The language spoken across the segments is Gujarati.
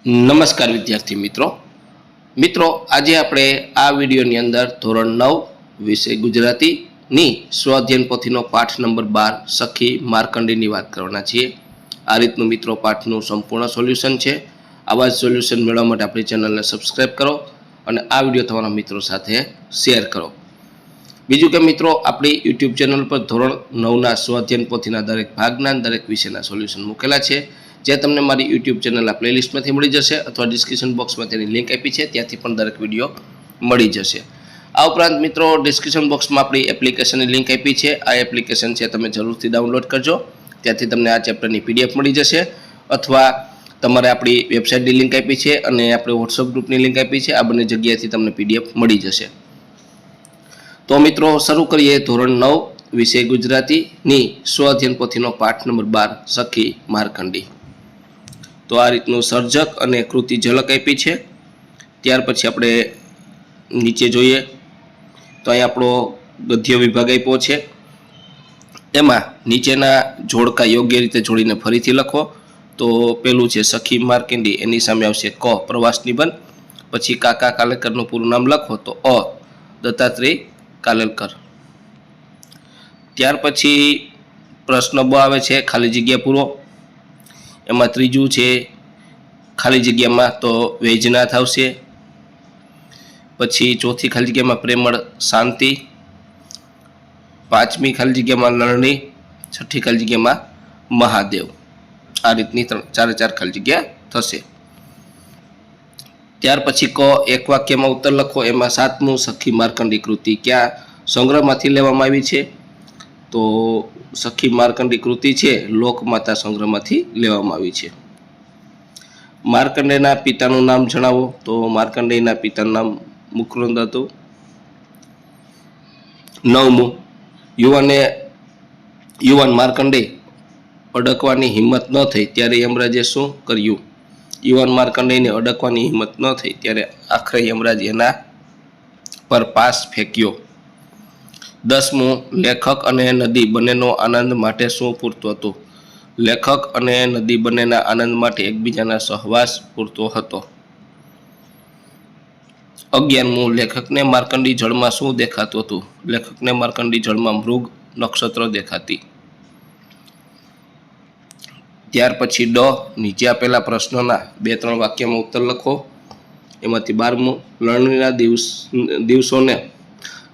નમસ્કાર વિદ્યાર્થી મિત્રો આજે આપણે આ વિડીયોની અંદર ધોરણ 9 વિષય ગુજરાતીની સ્વઅધ્યયન પોથીનો પાઠ નંબર 12 સખી માર્કંડેયની વાત કરવાના છીએ। આ રીતનું મિત્રો પાઠનું સંપૂર્ણ સોલ્યુશન છે। આવા જ સોલ્યુશન મેળવવા માટે આપણી ચેનલને સબસ્ક્રાઇબ કરો અને આ વિડીયો તમારા મિત્રો સાથે શેર કરો। બીજું કે મિત્રો આપણી યુટ્યુબ ચેનલ પર ધોરણ 9ના સ્વઅધ્યયન પોથીના દરેક ભાગના દરેક વિષયના સોલ્યુશન મૂકેલા છે, જે તમને મારી યુટ્યુબ ચેનલના પ્લેલિસ્ટમાંથી મળી જશે અથવા ડિસ્ક્રિપ્શન બોક્સમાં તેની લિંક આપી છે, ત્યાંથી પણ દરેક વિડીયો મળી જશે। આ ઉપરાંત મિત્રો ડિસ્ક્રિપ્શન બોક્સમાં આપણી એપ્લિકેશનની લિંક આપી છે। આ એપ્લિકેશન છે તમે જરૂરથી ડાઉનલોડ કરજો, ત્યાંથી તમને આ ચેપ્ટરની પીડીએફ મળી જશે અથવા તમારે આપણી વેબસાઇટની લિંક આપી છે અને આપણે વોટ્સઅપ ગ્રુપની લિંક આપી છે। આ બંને જગ્યાએથી તમને પીડીએફ મળી જશે। તો મિત્રો શરૂ કરીએ ધોરણ 9 વિષય ગુજરાતીની સ્વઅધ્યયન પોથીનો પાઠ નંબર 12 સખી માર્કંડેય। તો આ રીતનું સર્જક અને કૃતિ ઝલક આપી છે। ત્યાર પછી આપણે નીચે જોઈએ તો અહીં આપણો ગદ્ય વિભાગ આપ્યો છે। એમાં નીચેના જોડકા યોગ્ય રીતે જોડીને ફરીથી લખો। તો પેલું છે સખી માર્કંડેય, એની સામે આવશે ક પ્રવાસ નિબંધ, પછી કાકા કાલેલકરનું પૂરું નામ લખો તો અ દત્તાત્રેય કાલેલકર। ત્યાર પછી પ્રશ્ન બ આવે છે ખાલી જગ્યા પૂરો। એમાં ત્રીજું છે ખાલી જગ્યામાં તો વૈજનાથ આવશે। પછી ચોથી ખાલી જગ્યામાં પ્રેમળ શાંતિ, પાંચમી ખાલી જગ્યામાં નળની, છઠ્ઠી ખાલી જગ્યામાં મહાદેવ। આ રીતની ચારે ચાર ખાલી જગ્યા થશે। ત્યાર પછી ક એક વાક્યમાં ઉત્તર લખો। એમાં સાતમું સખી માર્કંડેય કૃતિ ક્યાં સંગ્રહમાંથી લેવામાં આવી છે? તો સખી માર્કંડેય કૃતિ છે લોકમાતા સંગ્રહમાંથી લેવામાં આવી છે। માર્કંડેયના પિતાનું નામ જણાવો। તો માર્કંડેયના પિતાનું નામ મુકુંદ હતું। નવમું યુવાન માર્કંડેય અડકવાની હિંમત ન થઈ ત્યારે યમરાજે શું કર્યું? યુવાન માર્કંડેયને અડકવાની હિંમત ન થઈ ત્યારે આખરે યમરાજ એના પર પાસ ફેંક્યો। દસમું લેખક અને નદી બંનેનો આનંદ માટે શું પૂરતું હતું? લેખક અને નદી બંનેના આનંદ માટે એકબીજાના સહવાસ પૂરતો હતો। 11મું લેખકને માર્કંડેય જળમાં શું દેખાતું હતું? લેખકને માર્કંડેય જળમાં મૃગ નક્ષત્ર દેખાતી। ત્યાર પછી ડ નીચે આપેલા પ્રશ્નોના 2-3 વાક્યમાં ઉત્તર લખો। એમાંથી 12મું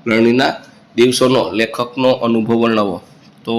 લણણીના દિવસોનો લેખકનો અનુભવ વર્ણવો। તો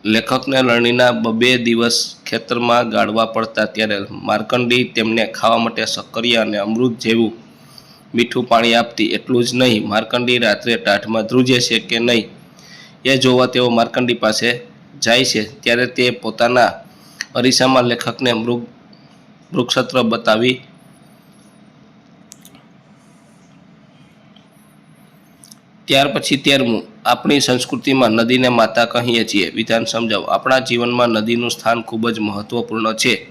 લેખકને લણણીના 2 દિવસ ખેતરમાં ગાળવા પડતા ત્યારે માર્કંડેય તેમને ખાવા માટે શક્કરિયા અને અમૃત જેવું મીઠું પાણી આપતી। એટલું જ નહીં, માર્કંડેય રાત્રે ટાઢમાં ધ્રુજે છે કે નહીં એ જોવા તેઓ માર્કંડેય પાસે જાય છે, ત્યારે તે પોતાના અરીસામાં લેખકને મૃગનક્ષત્ર બતાવી ત્યાર પછી 13મું આપણી સંસ્કૃતિમાં નદીને માતા કહીએ છીએ, વિધાન સમજાવો। આપણા જીવનમાં નદીનું સ્થાન ખૂબ જ મહત્વપૂર્ણ છે।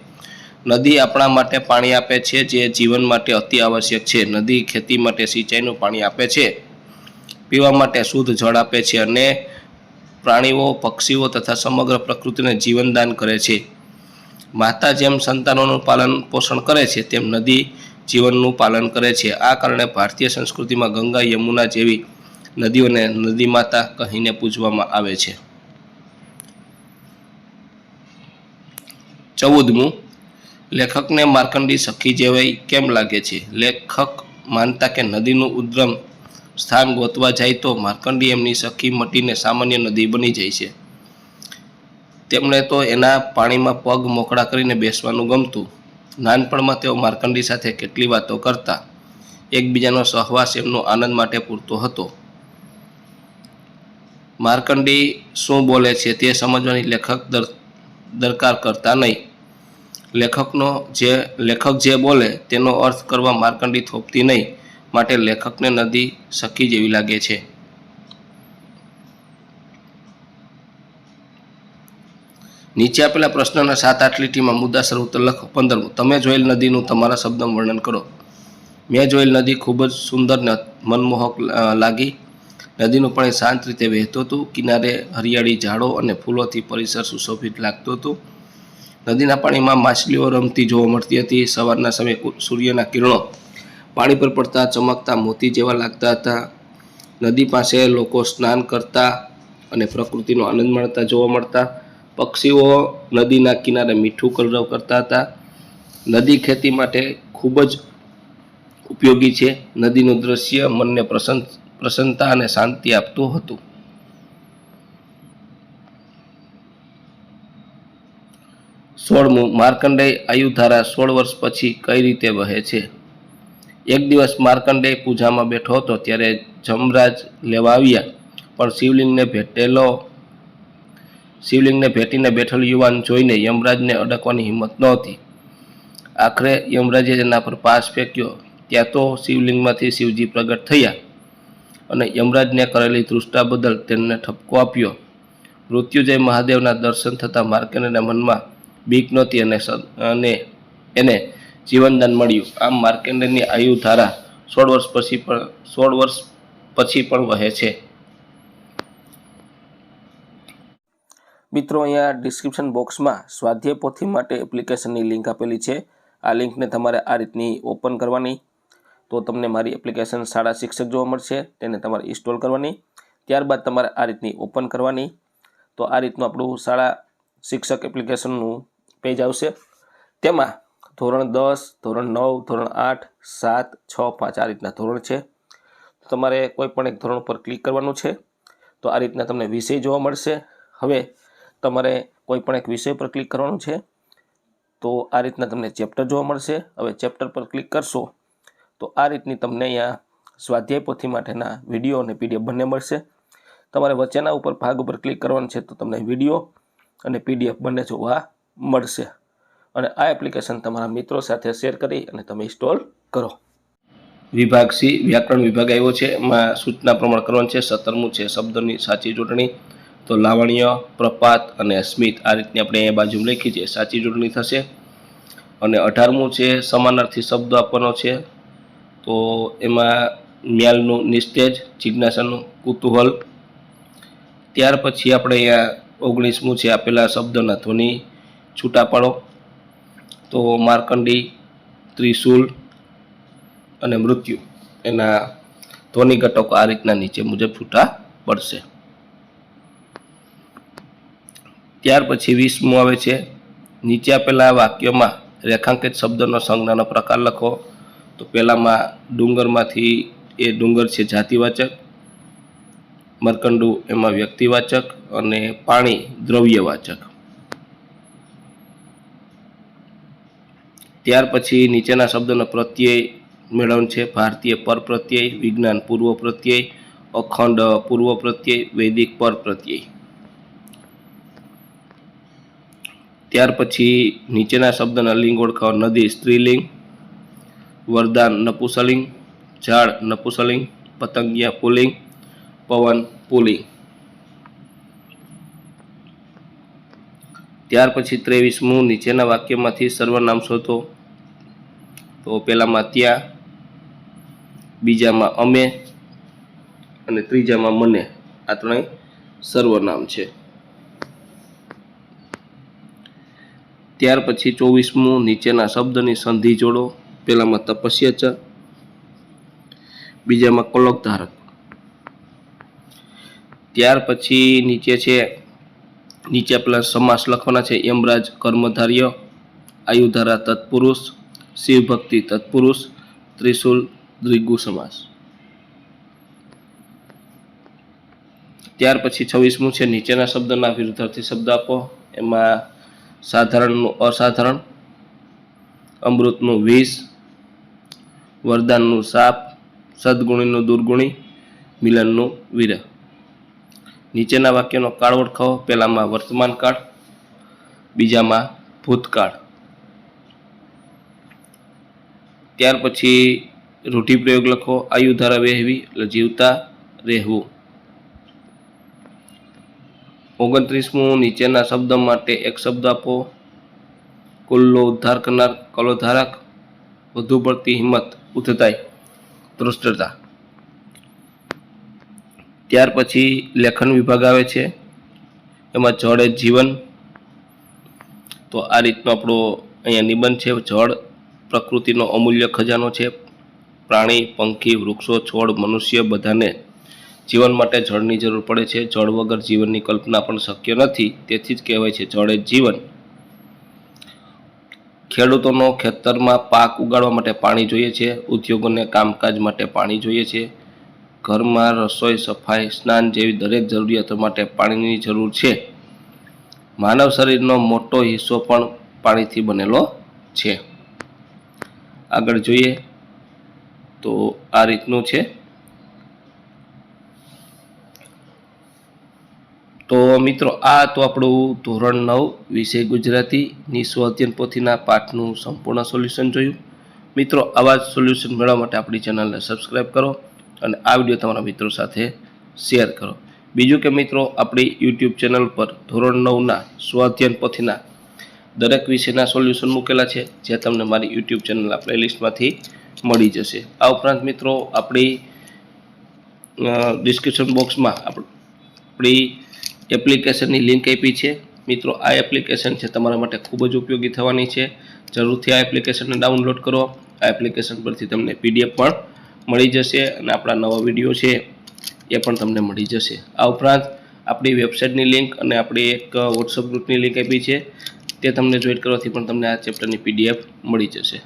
નદી આપણા માટે પાણી આપે છે, જે જીવન માટે અતિ આવશ્યક છે। નદી ખેતી માટે સિંચાઈનું પાણી આપે છે, પીવા માટે શુદ્ધ જળ આપે છે અને પ્રાણીઓ, પક્ષીઓ તથા સમગ્ર પ્રકૃતિને જીવનદાન કરે છે। માતા જેમ સંતાનોનું પાલન પોષણ કરે છે, તેમ નદી જીવનનું પાલન કરે છે। આ કારણે ભારતીય સંસ્કૃતિમાં ગંગા, યમુના જેવી નદીઓને નદી માતા કહીને પૂજવામાં આવે છે। 14મું લેખકને માર્કંડેય સખી જેવી કેમ લાગે છે? લેખક માનતા કે નદીનું ઉદ્ગમ સ્થાન ગોતવા જાય તો માર્કંડેય એમની સખી મટીને સામાન્ય નદી બની જાય છે। તેમણે તો એના પાણીમાં પગ મોકળા કરીને બેસવાનું ગમતું। નાનપણમાં તેઓ માર્કંડેય સાથે કેટલી વાતો કરતા। એકબીજાનો સહવાસ એમનો આનંદ માટે પૂરતો હતો। માર્કંડેય શું બોલે છે તે સમજવાની લેખક દરકાર કરતા નહીં। લેખક જે બોલે તેનો અર્થ કરવા માર્કંડેય થોપતી નહીં, માટે લેખકને નદી સખી જેવી લાગે છે। નીચે આપેલા પ્રશ્નના 7-8 લીટીમાં મુદ્દાસર ઉત્તર લખો। 15મું તમે જોયેલ નદીનું તમારા શબ્દમાં વર્ણન કરો। મેં જોયેલ નદી ખૂબ જ સુંદર ને મનમોહક લાગી। નદીનું પાણી શાંત રીતે વહેતું હતું, કિનારે હરિયાળી ઝાડો અને ફૂલોથી પરિસર સુશોભિત લાગતું હતું। નદીના પાણીમાં માછલીઓ રમતી જોવા મળતી હતી. સવારના સમયે સૂર્યના કિરણો પાણી પર પડતા ચમકતા મોતી જેવા લાગતા હતા. નદી પાસે લોકો સ્નાન કરતા અને પ્રકૃતિનો આનંદ માણતા જોવા મળતા. પક્ષીઓ નદીના કિનારે મીઠું કલરવ કરતા હતા. નદી ખેતી માટે ખૂબ જ ઉપયોગી છે. નદીનું દ્રશ્ય મનને પ્રસન્નતા અને શાંતિ આપતું હતું. સોળમું, માર્કંડેય આયુધારા 16 વર્ષ પછી કઈ રીતે વહે છે? એક દિવસ માર્કંડેય પૂજામાં બેઠો હતો ત્યારે જમરાજ લેવા આવ્યા, પણ શિવલિંગને ભેટીને બેઠેલ યુવાન જોઈને યમરાજને અડકવાની હિંમત નહોતી. આખરે યમરાજે એના પર પાસ ફેંક્યો. ત્યાં તો શિવલિંગમાંથી શિવજી પ્રગટ થયા અને યમરાજને કરેલી તૃષ્ણા બદલ તેમને ઠપકો આપ્યો. મૃત્યુંજય મહાદેવના દર્શન થતાં માર્કંડેયના મનમાં બીક નહોતી અને એને જીવનદાન મળ્યું. આમ માર્કંડેયની આયુધારા 16 વર્ષ પછી પણ વહે છે. મિત્રો, અહીંયા ડિસ્ક્રિપ્શન બોક્સમાં સ્વાધ્યાય પોથી માટે એપ્લિકેશનની લિંક આપેલી છે. આ લિંકને તમારે આ રીતની ઓપન કરવાની, તો તમને મારી એપ્લિકેશન શાળા શિક્ષક જોવા મળશે. તેને તમારે ઇન્સ્ટોલ કરવાની. ત્યારબાદ તમારે આ રીતની ઓપન કરવાની. તો આ રીતનું આપણું શાળા શિક્ષક એપ્લિકેશનનું પેજ આવશે. તેમાં ધોરણ 10, ધોરણ 9, ધોરણ 8, 7, 6, 5 આ રીતના ધોરણ છે. તમારે કોઈ પણ એક ધોરણ પર ક્લિક કરવાનું છે. તો આ રીતના તમને વિષય જોવા મળશે. હવે તમારે કોઈ પણ એક વિષય પર ક્લિક કરવાનું છે. તો આ રીતના તમને ચેપ્ટર જોવા મળશે. હવે ચેપ્ટર પર ક્લિક કરશો તો આ રીતની તમને અહીંયા સ્વાધ્યાય પોથી માટેના વિડીયો અને પીડીએફ બંને મળશે. તમારે વચ્ચેના ઉપર ભાગ ઉપર ક્લિક કરવાનું છે તો તમને વિડીયો અને પીડીએફ બંને જોવા મળશે. અને આ એપ્લિકેશન તમારા મિત્રો સાથે શેર કરી અને તમે ઇન્સ્ટોલ કરો. વિભાગ સી, વ્યાકરણ વિભાગ આવ્યો છે. એમાં સૂચના પ્રમાણ કરવાનું છે. 17મું છે શબ્દોની સાચી જોડણી. તો લાવણ્ય, પ્રપાત અને સ્મિત આ રીતની આપણે અહીંયા બાજુમાં લખી છે, સાચી જોડણી થશે. અને 18મું છે સમાનાર્થી શબ્દો આપવાનો છે. તો એમાં મ્યાલનું નિસ્તેજ, જિજ્ઞાસાનું કુતૂહલ. ત્યાર પછી આપણે અહીંયા 19મું છે આપેલા શબ્દોના ધ્વનિ છૂટા પાડો. તો માર્કંડી, ત્રિશુલ અને મૃત્યુ એના ધ્વનિ ઘટકો આ રીતના નીચે મુજબ છૂટા પડશે. ત્યાર પછી 20મું આવે છે, નીચે આપેલા વાક્યોમાં રેખાંકિત શબ્દનો સંજ્ઞાનો પ્રકાર લખો. તો પહેલામાં ડુંગરમાંથી, એ ડુંગર છે જાતિવાચક, મરકંડું એમાં વ્યક્તિવાચક અને પાણી દ્રવ્યવાચક. ત્યાર પછી નીચેના શબ્દોનો પ્રત્યય મેળવવાનો છે. ભારતીય પર પ્રત્યય, વિજ્ઞાન પૂર્વ પ્રત્યય, અખંડ પૂર્વ પ્રત્યય, વૈદિક પર પ્રત્યય. ત્યાર પછી નીચેના શબ્દના લિંગ ઓળખાવો. નદી સ્ત્રીલિંગ, વરદાન નપુંસકલિંગ, ઝાડ નપુંસકલિંગ, પતંગિયા પુલ્લિંગ, પવન પુલ્લિંગ. ત્યાર પછી 23મું, નીચેના વાક્યમાંથી સર્વનામ શોધો. તો પહેલામાં ત્યાં, બીજામાં અમે અને ત્રીજામાં મને. આ ત્રણેય સર્વનામ છે. ત્યાર પછી 24મું, નીચેના શબ્દની સંધિ જોડો. પહેલામાં તપસ્યા ચ, બીજામાં કલોકધારક. ત્યાર પછી નીચે આપેલા સમાસ લખવાના છે. યમરાજ કર્મધાર્ય, આયુધારા તત્પુરુષ, શિવભક્તિ તત્પુરુષ, ત્રિશુલ દ્વિગુ સમાસ. ત્યાર પછી 26મું છે, નીચેના શબ્દના વિરુદ્ધાર્થી શબ્દ આપો. એમાં સાધારણનું અસાધારણ, અમૃતનું વિષ, વરદાનનું શાપ, સદગુણીનું દુર્ગુણી, મિલનનું વિરહ. નીચેના વાક્યનો કાળ ઓળખાવો. પહેલામાં વર્તમાન કાળ, બીજામાં ભૂતકાળ. ત્યાર પછી રૂઢિપ્રયોગ લખો. આયુધારા વહેવી એટલે જીવતા રહેવું. 29મું, નીચેના શબ્દ માટે એક શબ્દ આપો. કુલનો ઉદ્ધાર કરનાર, કલોધારક, વધુ પડતી હિંમત, ઉદ્ધતાઈ, ધૃષ્ટતા. ત્યાર પછી લેખન વિભાગ આવે છે. એમાં જળ એ જીવન, તો આ રીતનો આપણો અહીંયા નિબંધ છે. જળ પ્રકૃતિનો અમૂલ્ય ખજાનો છે. પ્રાણી, પંખી, વૃક્ષો, છોડ, મનુષ્ય બધાને જીવન માટે જળની જરૂર પડે છે. જળ વગર જીવનની કલ્પના પણ શક્ય નથી. તેથી જ કહેવાય છે જળ એ જીવન. ખેડૂતોનો ખેતરમાં પાક ઉગાડવા માટે પાણી જોઈએ છે. ઉદ્યોગોને કામકાજ માટે પાણી જોઈએ છે. ઘરમાં રસોઈ, સફાઈ, સ્નાન જેવી દરેક જરૂરિયાતો માટે પાણીની જરૂર છે. માનવ શરીરનો મોટો હિસ્સો પણ પાણીથી બનેલો છે. આગળ જોઈએ તો આ રીતનું છે. તો મિત્રો આ તો આપણું ધોરણ 9 વિષય ગુજરાતીની સ્વ અધ્યયન પોથીના પાઠનું સંપૂર્ણ સોલ્યુશન જોયું. મિત્રો આવા જ સોલ્યુશન મેળવવા માટે આપણી ચેનલને સબસ્ક્રાઈબ કરો અને આ વિડીયો તમારા મિત્રો સાથે શેર કરો. બીજું કે મિત્રો આપણી યુટ્યુબ ચેનલ પર ધોરણ 9ના સ્વ અધ્યયન પોથીના દરેક વિષયના સોલ્યુશન મૂકેલા છે, જે તમને મારી યુટ્યુબ ચેનલના પ્લેલિસ્ટમાંથી મળી જશે. આ ઉપરાંત મિત્રો આપણી ડિસ્ક્રિપ્શન બોક્સમાં આપણી એપ્લિકેશનની લિંક આપી છે. મિત્રો આ એપ્લિકેશન છે તમારા માટે ખૂબ જ ઉપયોગી થવાની છે. જરૂરથી આ એપ્લિકેશનને ડાઉનલોડ કરો. આ એપ્લિકેશન પરથી તમને PDF પણ મળી જશે અને આપણા નવા વિડીયો છે એ પણ તમને મળી જશે. આ ઉપરાંત આપણી વેબસાઇટની લિંક અને આપણી એક વોટ્સઅપ ગ્રુપની લિંક આપી છે, તે તમને જોઈન કરવાથી પણ તમને આ ચેપ્ટરની PDF મળી જશે.